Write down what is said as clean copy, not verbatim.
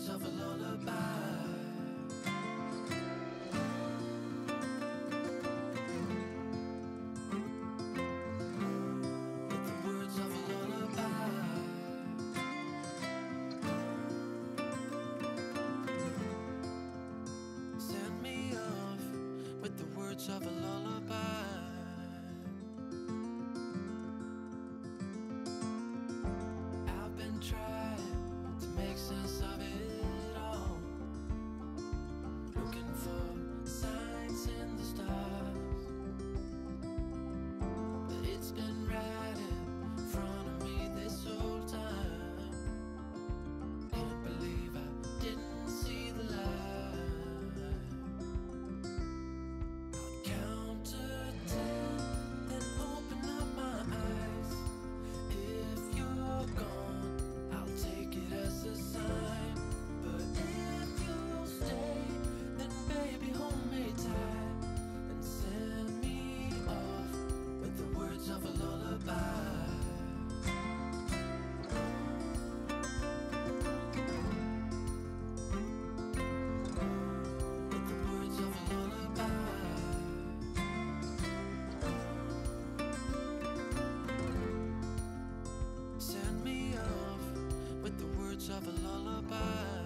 words of a lullaby. With the words of a lullaby. I've been trying to make sense of it all, looking for signs in the stars, but it's been right in front of me this whole time. Can't believe I didn't see the light. With the words of a lullaby.